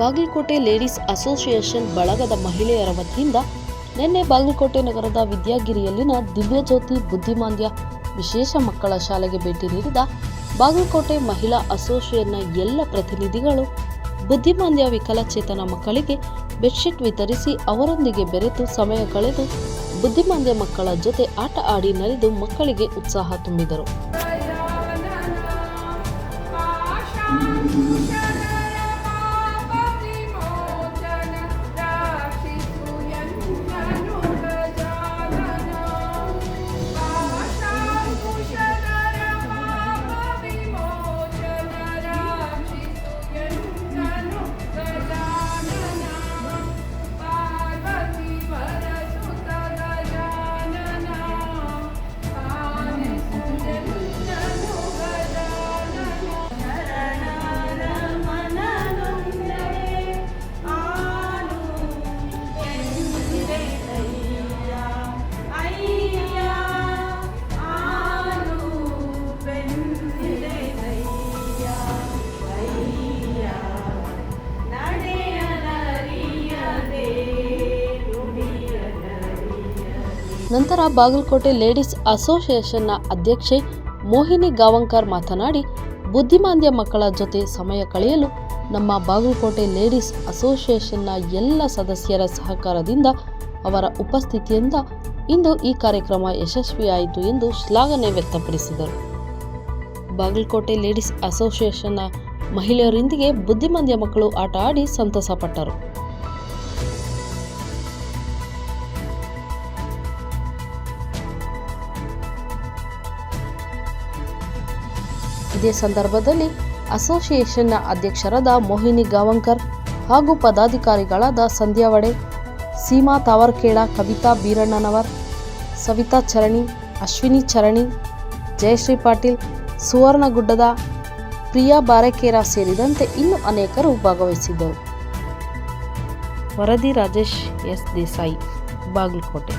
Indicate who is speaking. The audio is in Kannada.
Speaker 1: ಬಾಗಲಕೋಟೆ ಲೇಡೀಸ್ ಅಸೋಸಿಯೇಷನ್ ಬಳಗದ ಮಹಿಳೆಯರ ವತಿಯಿಂದ ನಿನ್ನೆ ಬಾಗಲಕೋಟೆ ನಗರದ ವಿದ್ಯಾಗಿರಿಯಲ್ಲಿನ ದಿವ್ಯಜ್ಯೋತಿ ಬುದ್ಧಿಮಾಂದ್ಯ ವಿಶೇಷ ಮಕ್ಕಳ ಶಾಲೆಗೆ ಭೇಟಿ ನೀಡಿದ ಬಾಗಲಕೋಟೆ ಮಹಿಳಾ ಅಸೋಸಿಯೇಷನ್ನ ಎಲ್ಲ ಪ್ರತಿನಿಧಿಗಳು ಬುದ್ಧಿಮಾಂದ್ಯ ವಿಕಲಚೇತನ ಮಕ್ಕಳಿಗೆ ಬೆಡ್ಶೀಟ್ ವಿತರಿಸಿ ಅವರೊಂದಿಗೆ ಬೆರೆತು ಸಮಯ ಕಳೆದು ಬುದ್ಧಿಮಾಂದ್ಯ ಮಕ್ಕಳ ಜೊತೆ ಆಟ ಆಡಿ ನಲಿದು ಮಕ್ಕಳಿಗೆ ಉತ್ಸಾಹ ತುಂಬಿದರು. ನಂತರ ಬಾಗಲಕೋಟೆ ಲೇಡೀಸ್ ಅಸೋಸಿಯೇಷನ್ನ ಅಧ್ಯಕ್ಷೆ ಮೋಹಿನಿ ಗಾವಂಕರ್ ಮಾತನಾಡಿ, ಬುದ್ಧಿಮಾಂದ್ಯ ಮಕ್ಕಳ ಜೊತೆ ಸಮಯ ಕಳೆಯಲು ನಮ್ಮ ಬಾಗಲಕೋಟೆ ಲೇಡೀಸ್ ಅಸೋಸಿಯೇಷನ್ನ ಎಲ್ಲ ಸದಸ್ಯರ ಸಹಕಾರದಿಂದ ಅವರ ಉಪಸ್ಥಿತಿಯಿಂದ ಇಂದು ಈ ಕಾರ್ಯಕ್ರಮ ಯಶಸ್ವಿಯಾಯಿತು ಎಂದು ಶ್ಲಾಘನೆ ವ್ಯಕ್ತಪಡಿಸಿದರು. ಬಾಗಲಕೋಟೆ ಲೇಡೀಸ್ ಅಸೋಸಿಯೇಷನ್ನ ಮಹಿಳೆಯರೊಂದಿಗೆ ಬುದ್ಧಿಮಾಂದ್ಯ ಮಕ್ಕಳು ಆಟ ಆಡಿ ಸಂತಸಪಟ್ಟರು. ಇದೇ ಸಂದರ್ಭದಲ್ಲಿ ಅಸೋಸಿಯೇಷನ್ನ ಅಧ್ಯಕ್ಷರಾದ ಮೋಹಿನಿ ಗಾವಂಕರ್ ಹಾಗೂ ಪದಾಧಿಕಾರಿಗಳಾದ ಸಂಧ್ಯಾ ವಡೆ, ಸೀಮಾ ತಾವರ್ಕೇಳ, ಕವಿತಾ ಬೀರಣ್ಣನವರ್, ಸವಿತಾ ಚರಣಿ, ಅಶ್ವಿನಿ ಚರಣಿ, ಜಯಶ್ರೀ ಪಾಟೀಲ್, ಸುವರ್ಣಗುಡ್ಡದ ಪ್ರಿಯಾ ಬಾರೆಕೇರ ಸೇರಿದಂತೆ ಇನ್ನೂ ಅನೇಕರು ಭಾಗವಹಿಸಿದ್ದರು. ವರದಿ ರಾಜೇಶ್ ಎಸ್ ದೇಸಾಯಿ, ಬಾಗಲಕೋಟೆ.